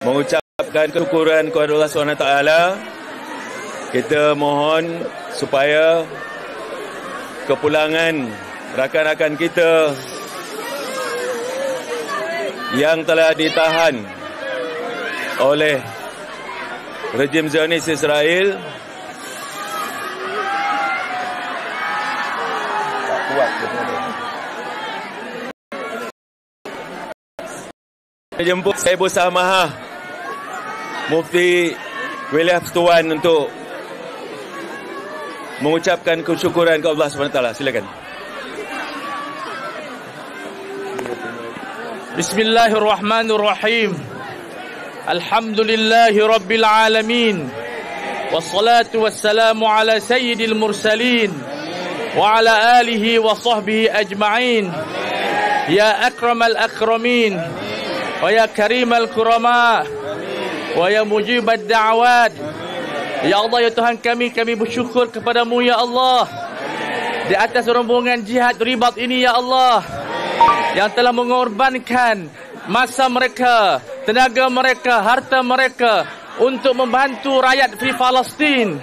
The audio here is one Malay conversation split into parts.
mengucapkan kesyukuran kepada Allah SWT. Kita mohon supaya kepulangan rakan-rakan kita yang telah ditahan oleh rejim Zionis Israel jemput saya bersama Mufti William Tuan untuk mengucapkan kesyukuran kepada Allah SWT. Silakan. Bismillahirrahmanirrahim. Alhamdulillahi Rabbil Alamin. Wassalatu wassalamu ala sayyidil mursalin wa ala alihi wa sahbihi ajma'in. Ya akramal akramin wa ya karimal kurama wa ya mujibad da'awat. Ya Allah, ya Tuhan kami bersyukur kepadamu ya Allah di atas rombongan jihad ribat ini ya Allah, yang telah mengorbankan masa mereka, tenaga mereka, harta mereka untuk membantu rakyat di Palestin.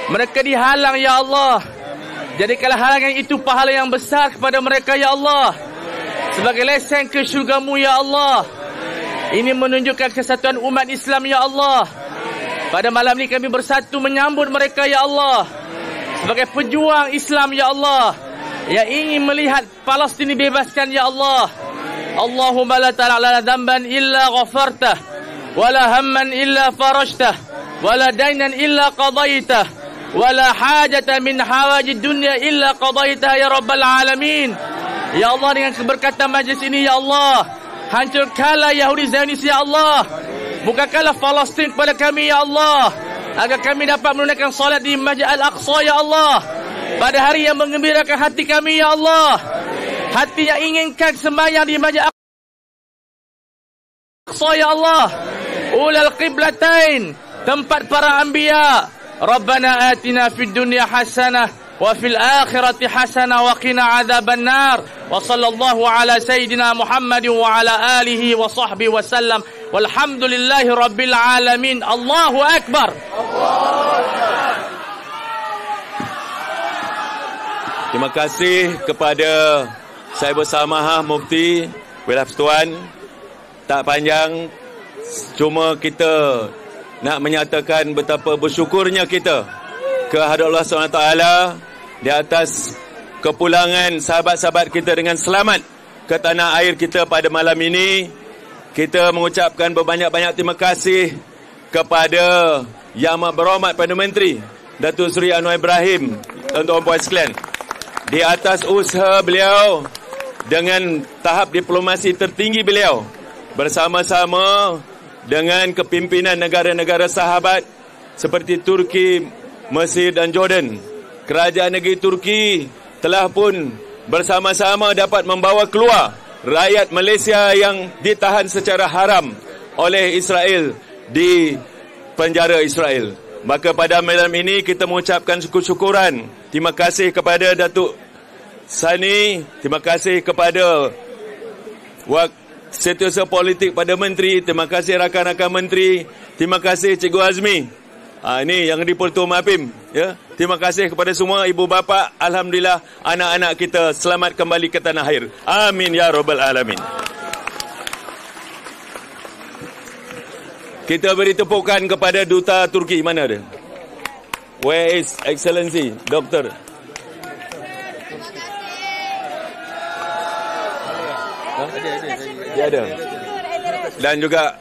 Mereka dihalang ya Allah. Jadikanlah halangan itu pahala yang besar kepada mereka ya Allah, sebagai lesen ke syurga-Mu ya Allah. Ini menunjukkan kesatuan umat Islam ya Allah. Pada malam ini kami bersatu menyambut mereka ya Allah, sebagai pejuang Islam ya Allah, yang ingin melihat Palestin dibebaskan ya Allah. Allahumma la ta'ala dhanban illa ghafartah, wala hamman illa farajtah, wala dainan illa qadaitah, wala hajata min hawajid dunya illa qadaitah ya rabbal alamin. Ya Allah, dengan keberkatan majlis ini ya Allah, hancurkanlah Yahudi Zionis ya Allah. Bukakanlah Palestin kepada kami ya Allah, agar kami dapat menunaikan salat di Masjid Al-Aqsa ya Allah, pada hari yang menggembirakan hati kami ya Allah. Hati yang inginkan sembahyang di Masjid Al-Aqsa ya Allah. Ulal qiblatain, tempat para anbiya. Rabbana atina fid dunya hasanah wa fil akhirati hasanah wa qina adzaban nar. Wa sallallahu ala sayyidina Muhammadin wa ala alihi wa sahbihi wa sallam. Walhamdulillahi rabbil alamin. Allahu akbar. Terima kasih kepada saya bersama Mufti William Tuan. Tak panjang, cuma kita nak menyatakan betapa bersyukurnya kita kehadrat Allah SWT di atas kepulangan sahabat-sahabat kita dengan selamat ke tanah air kita pada malam ini. Kita mengucapkan berbanyak-banyak terima kasih kepada Yang Amat Berhormat Perdana Menteri Datuk Seri Anwar Ibrahim, tuan-tuan puan sekalian, di atas usaha beliau dengan tahap diplomasi tertinggi beliau bersama-sama dengan kepimpinan negara-negara sahabat seperti Turki, Mesir dan Jordan. Kerajaan negeri Turki telah pun bersama-sama dapat membawa keluar rakyat Malaysia yang ditahan secara haram oleh Israel di penjara Israel. Maka pada malam ini kita mengucapkan syukur-syukuran. Terima kasih kepada Datuk Sani, terima kasih kepada Setiausaha Politik pada Menteri, terima kasih rakan-rakan Menteri, terima kasih Cikgu Azmi. Ini yang di Pertua Mapim, ya. Terima kasih kepada semua ibu bapa. Alhamdulillah, anak-anak kita selamat kembali ke tanah air. Amin ya rabbal alamin. Kita beri tepukan kepada Duta Turki. Mana dia? Where is Excellency Doktor? Dia ada. Dan juga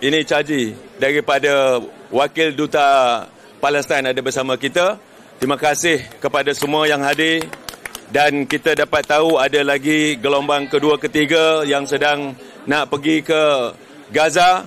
ini caji daripada Wakil Duta Palestin ada bersama kita. Terima kasih kepada semua yang hadir. Dan kita dapat tahu ada lagi gelombang kedua, ketiga yang sedang nak pergi ke Gaza.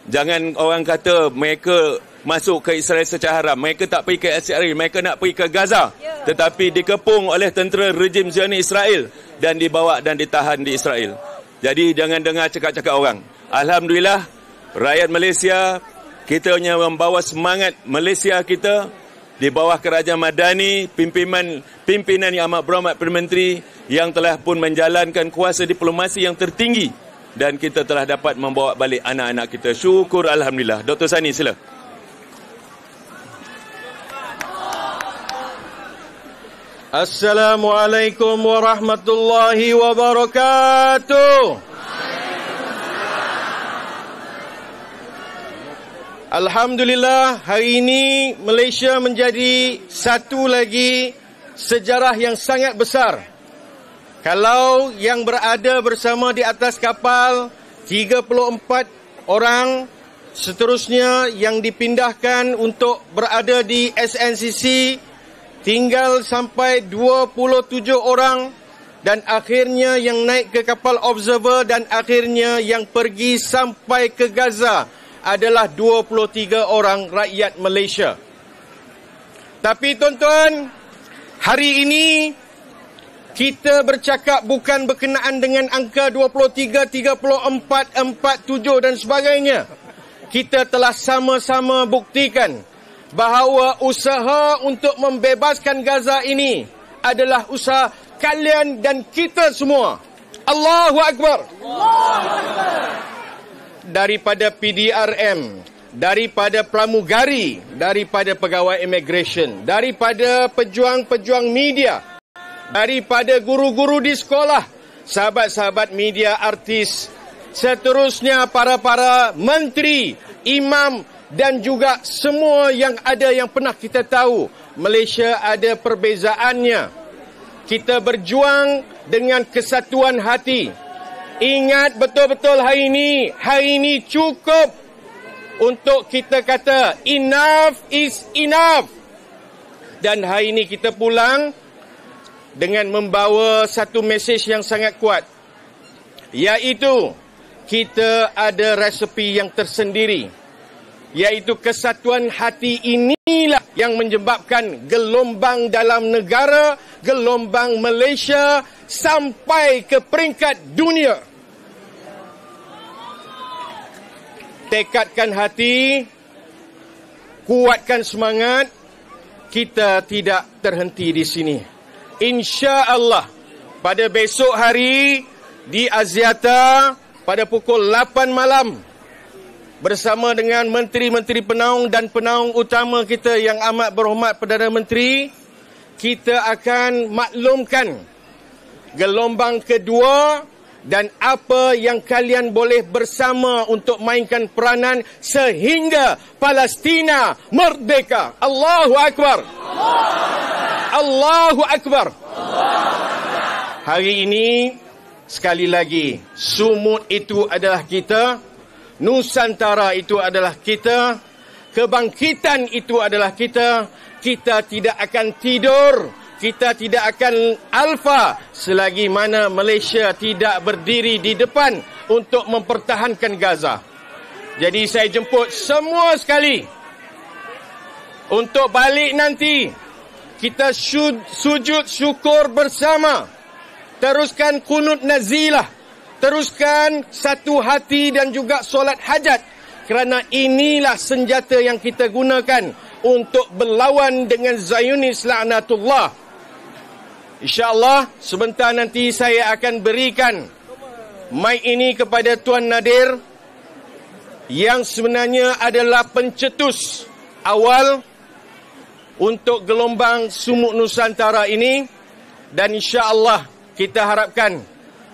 Jangan orang kata mereka masuk ke Israel secara haram. Mereka tak pergi ke Israel, mereka nak pergi ke Gaza. Tetapi dikepung oleh tentera rejim Zionis Israel dan dibawa dan ditahan di Israel. Jadi jangan dengar cakap-cakap orang. Alhamdulillah, rakyat Malaysia, kita hanya membawa semangat Malaysia kita di bawah kerajaan madani, pimpinan Yang Amat Berhormat Perdana Menteri yang telah pun menjalankan kuasa diplomasi yang tertinggi dan kita telah dapat membawa balik anak-anak kita. Syukur alhamdulillah. Dr. Sani, sila. Assalamualaikum warahmatullahi wabarakatuh. Alhamdulillah, hari ini Malaysia menjadi satu lagi sejarah yang sangat besar. Kalau yang berada bersama di atas kapal 34 orang, seterusnya yang dipindahkan untuk berada di SNCC tinggal sampai 27 orang, dan akhirnya yang naik ke kapal observer dan akhirnya yang pergi sampai ke Gaza adalah 23 orang rakyat Malaysia. Tapi tuan-tuan, hari ini kita bercakap bukan berkenaan dengan angka 23, 34, 47 dan sebagainya. Kita telah sama-sama buktikan bahawa usaha untuk membebaskan Gaza ini adalah usaha kalian dan kita semua. Allahu Akbar. Daripada PDRM, daripada pramugari, daripada pegawai immigration, daripada pejuang-pejuang media, daripada guru-guru di sekolah, sahabat-sahabat media, artis, seterusnya para menteri, imam dan juga semua yang ada yang pernah kita tahu. Malaysia ada perbezaannya. Kita berjuang dengan kesatuan hati. Ingat betul-betul hari ini cukup untuk kita kata enough is enough. Dan hari ini kita pulang dengan membawa satu mesej yang sangat kuat, iaitu kita ada resepi yang tersendiri, iaitu kesatuan hati inilah yang menyebabkan gelombang dalam negara, gelombang Malaysia sampai ke peringkat dunia. Tekadkan hati, kuatkan semangat, kita tidak terhenti di sini. Insya-Allah pada besok hari di Axiata pada pukul 8 malam bersama dengan menteri-menteri penaung dan penaung utama kita yang amat berhormat Perdana Menteri, kita akan maklumkan gelombang kedua dan apa yang kalian boleh bersama untuk mainkan peranan sehingga Palestina merdeka. Allahu Akbar. Allahu Akbar. Hari ini sekali lagi, Sumut itu adalah kita, Nusantara itu adalah kita, kebangkitan itu adalah kita. Kita tidak akan tidur, kita tidak akan alfa selagi mana Malaysia tidak berdiri di depan untuk mempertahankan Gaza. Jadi saya jemput semua sekali untuk balik nanti. Kita sujud syukur bersama. Teruskan kunut nazilah. Teruskan satu hati dan juga solat hajat. Kerana inilah senjata yang kita gunakan untuk berlawan dengan Zionis laknatullah. InsyaAllah sebentar nanti saya akan berikan mic ini kepada Tuan Nadir, yang sebenarnya adalah pencetus awal untuk gelombang Sumut Nusantara ini. Dan insya-Allah kita harapkan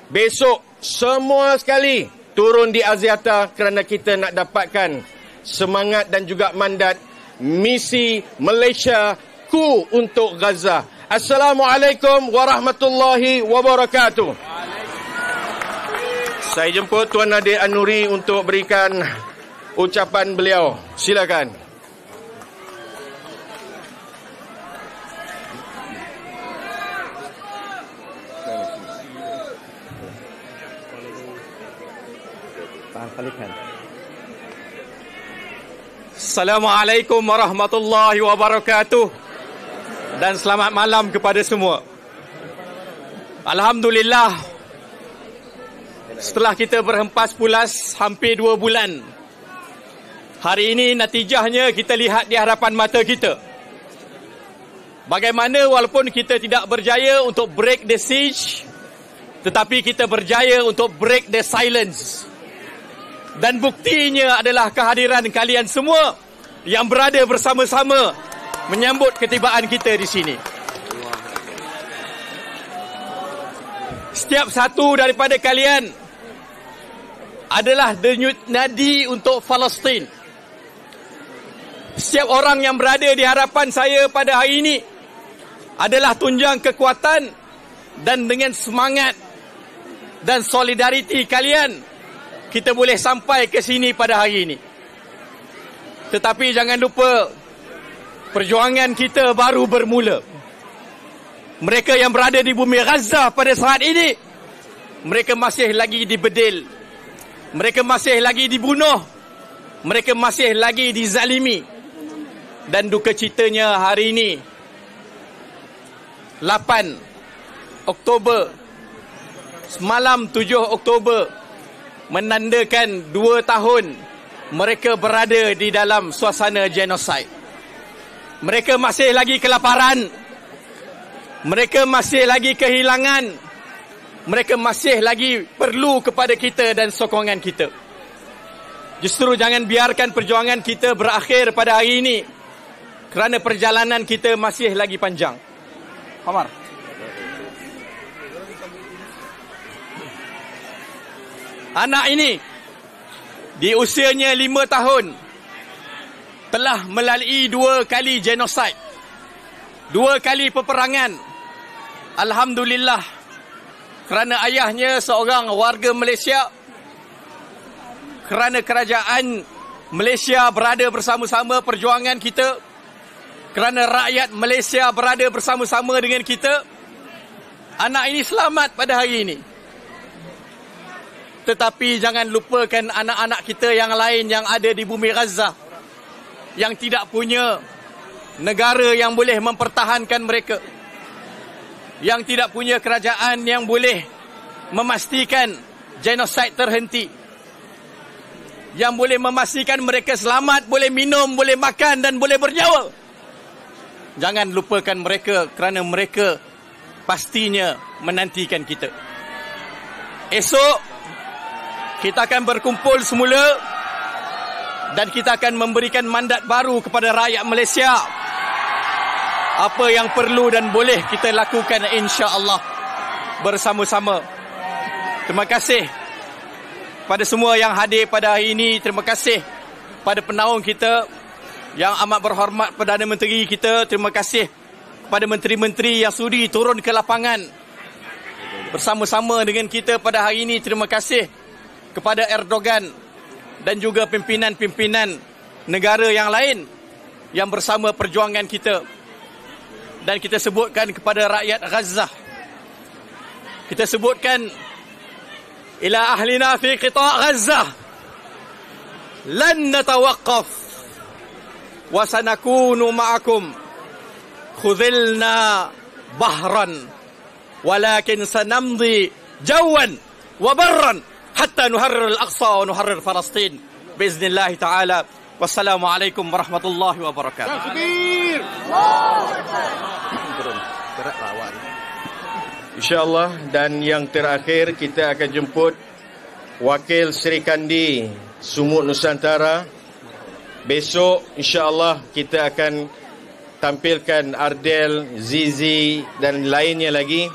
besok semua sekali turun di Axiata kerana kita nak dapatkan semangat dan juga mandat misi Malaysia ku untuk Gaza. Assalamualaikum warahmatullahi wabarakatuh. Saya jemput Tuan Nadir An-Nuri untuk berikan ucapan beliau. Silakan. Assalamualaikum warahmatullahi wabarakatuh, dan selamat malam kepada semua. Alhamdulillah, setelah kita berhempas pulas hampir 2 bulan, hari ini natijahnya kita lihat di hadapan mata kita. Bagaimana walaupun kita tidak berjaya untuk break the siege, Tetapi kita berjaya untuk break the silence. Dan buktinya adalah kehadiran kalian semua yang berada bersama-sama menyambut ketibaan kita di sini. Setiap satu daripada kalian adalah denyut nadi untuk Palestin. Setiap orang yang berada di hadapan saya pada hari ini adalah tunjang kekuatan, dan dengan semangat dan solidariti kalian, kita boleh sampai ke sini pada hari ini. Tetapi jangan lupa, perjuangan kita baru bermula. Mereka yang berada di bumi Gaza pada saat ini, mereka masih lagi dibedil, mereka masih lagi dibunuh, mereka masih lagi dizalimi. Dan duka citanya hari ini 8 Oktober, semalam 7 Oktober, menandakan 2 tahun mereka berada di dalam suasana genosid. Mereka masih lagi kelaparan, mereka masih lagi kehilangan, mereka masih lagi perlu kepada kita dan sokongan kita. Justru jangan biarkan perjuangan kita berakhir pada hari ini, kerana perjalanan kita masih lagi panjang. Omar. Anak ini di usianya 5 tahun telah melalui 2 kali genosid, 2 kali peperangan. Alhamdulillah, kerana ayahnya seorang warga Malaysia, kerana kerajaan Malaysia berada bersama-sama perjuangan kita, kerana rakyat Malaysia berada bersama-sama dengan kita, anak ini selamat pada hari ini. Tetapi jangan lupakan anak-anak kita yang lain yang ada di bumi Gaza, yang tidak punya negara yang boleh mempertahankan mereka, yang tidak punya kerajaan yang boleh memastikan genosid terhenti, yang boleh memastikan mereka selamat, boleh minum, boleh makan dan boleh bernyawa. Jangan lupakan mereka, kerana mereka pastinya menantikan kita. Esok kita akan berkumpul semula dan kita akan memberikan mandat baru kepada rakyat Malaysia. Apa yang perlu dan boleh kita lakukan, insya-Allah bersama-sama. Terima kasih pada semua yang hadir pada hari ini. Terima kasih pada penaung kita yang amat berhormat, Perdana Menteri kita. Terima kasih kepada menteri-menteri yang sudi turun ke lapangan bersama-sama dengan kita pada hari ini. Terima kasih kepada Erdogan dan juga pimpinan-pimpinan negara yang lain yang bersama perjuangan kita. Dan kita sebutkan kepada rakyat Gaza, kita sebutkan, ila ahlina fi qita' Gaza lan natawaqqaf wa sanakunu ma'akum khudhilna bahran walakin sanamdi jawan wa barran hatta nuharrir al-Aqsa wa nuharrir Palestin biiznillah ta'ala. Wassalamualaikum warahmatullahi wabarakatuh. Takbir. InsyaAllah. Dan yang terakhir, kita akan jemput Wakil Seri Kandi Sumut Nusantara. Besok insya-Allah kita akan tampilkan Ardel, Zizi dan lainnya lagi.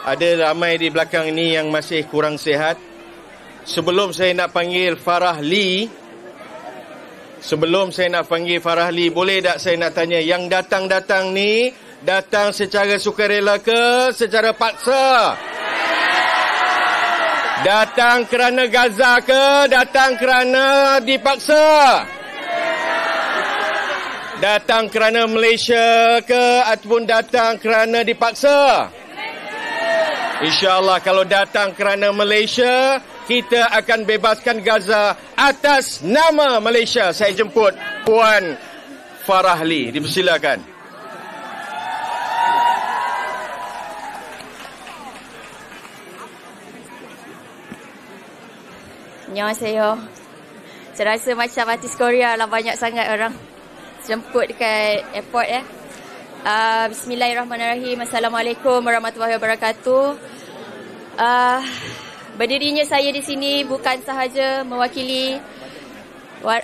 Ada ramai di belakang ini yang masih kurang sihat. Sebelum saya nak panggil Farah Lee, boleh tak saya nak tanya, yang datang-datang ni datang secara sukarela ke secara paksa? Datang kerana Gaza ke datang kerana dipaksa? Datang kerana Malaysia ke ataupun datang kerana dipaksa? InsyaAllah kalau datang kerana Malaysia, kita akan bebaskan Gaza atas nama Malaysia. Saya jemput Puan Farah Lee. Dipersilakan. Annyeonghaseyo. Saya rasa macam artis Korea lah, banyak sangat orang jemput dekat airport ya. Bismillahirrahmanirrahim. Assalamualaikum warahmatullahi wabarakatuh. Berdirinya saya di sini bukan sahaja mewakili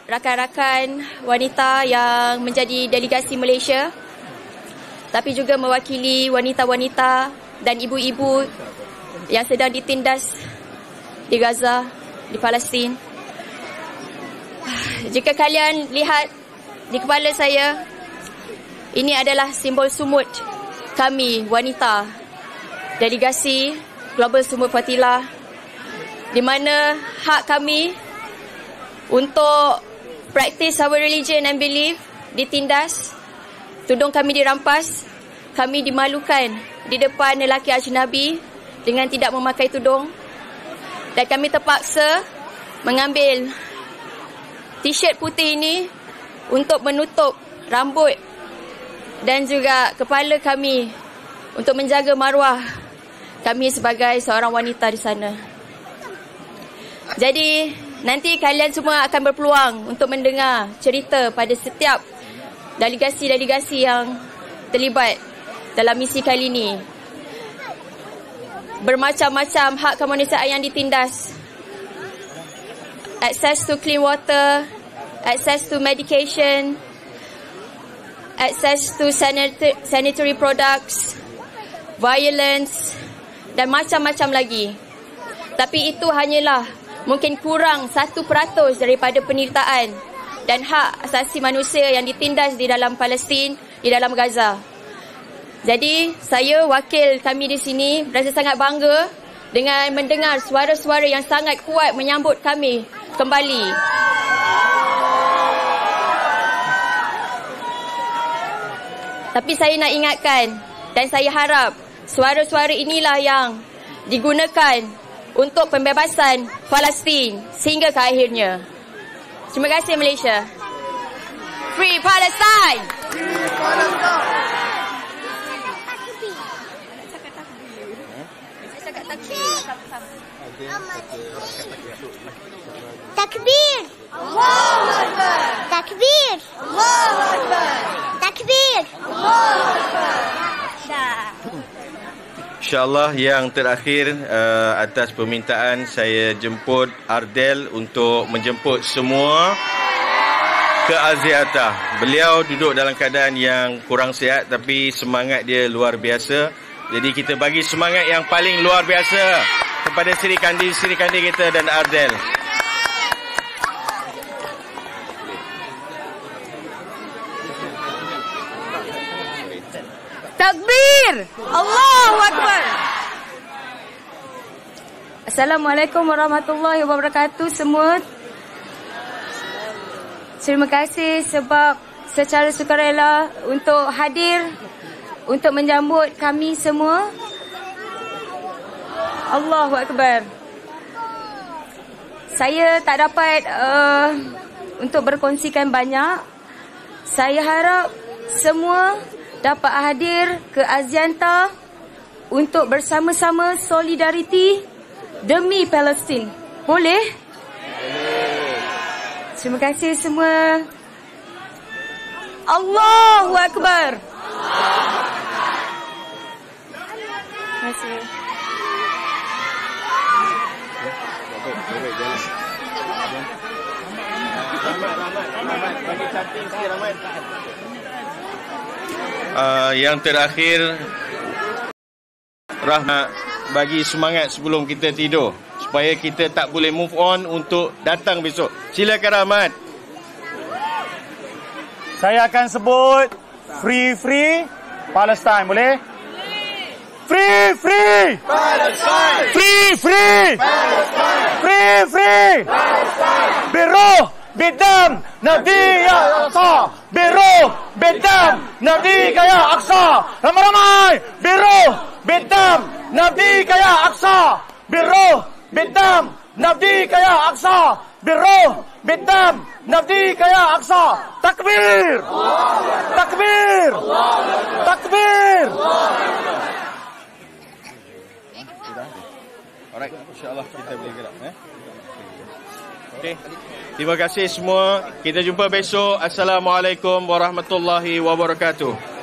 rakan-rakan wanita yang menjadi delegasi Malaysia, tapi juga mewakili wanita-wanita dan ibu-ibu yang sedang ditindas di Gaza, di Palestin. Jika kalian lihat di kepala saya, ini adalah simbol sumut kami wanita delegasi Global Sumut Fatilah, di mana hak kami untuk practice our religion and belief ditindas, tudung kami dirampas, kami dimalukan di depan lelaki ajnabi dengan tidak memakai tudung, dan kami terpaksa mengambil t-shirt putih ini untuk menutup rambut dan juga kepala kami untuk menjaga maruah kami sebagai seorang wanita di sana. Jadi, nanti kalian semua akan berpeluang untuk mendengar cerita pada setiap delegasi-delegasi yang terlibat dalam misi kali ini. Bermacam-macam hak kemanusiaan yang ditindas. Access to clean water, access to medication, access to sanitary products, violence dan macam-macam lagi. Tapi itu hanyalah mungkin kurang 1% daripada penderitaan dan hak asasi manusia yang ditindas di dalam Palestin, di dalam Gaza. Jadi, saya wakil kami di sini berasa sangat bangga dengan mendengar suara-suara yang sangat kuat menyambut kami kembali. Tapi saya nak ingatkan dan saya harap suara-suara inilah yang digunakan untuk pembebasan Palestin sehingga ke akhirnya. Terima kasih Malaysia. Free Palestine! Free Palestine! Takbir! Allahu Akbar! Takbir! Allahu Akbar! Takbir! Allahu Akbar! InsyaAllah yang terakhir atas permintaan saya jemput Ardel untuk menjemput semua ke Aziatah. Beliau duduk dalam keadaan yang kurang sihat tapi semangat dia luar biasa. Jadi kita bagi semangat yang paling luar biasa kepada Sri Kandi kita dan Ardel. Takbir! Allahu Akbar! Assalamualaikum warahmatullahi wabarakatuh semua. Terima kasih sebab secara sukarela untuk hadir untuk menjemput kami semua. Allahu Akbar. Saya tak dapat untuk berkongsikan banyak. Saya harap semua dapat hadir ke Aziatah untuk bersama-sama solidariti demi Palestin. Boleh? Terima kasih semua. Allahu Akbar. Terima kasih. Yang terakhir, Rahmat bagi semangat sebelum kita tidur supaya kita tak boleh move on untuk datang besok. Silakan Rahmat. Saya akan sebut Free Palestine, boleh? Free Palestine. Free Palestine. Beruh bidam Nabi ya Aqsa. Beruh bidam Nabi ya Aqsa. Ramai-ramai. Beruh bidam Nabi ya Aqsa. Beruh bidam Nabi ya Aqsa. Beruh bidam Nabi ya Aqsa. Takbir. Takbir. Takbir. Alright, insya-Allah kita boleh gerak Okey. Terima kasih semua. Kita jumpa besok. Assalamualaikum warahmatullahi wabarakatuh.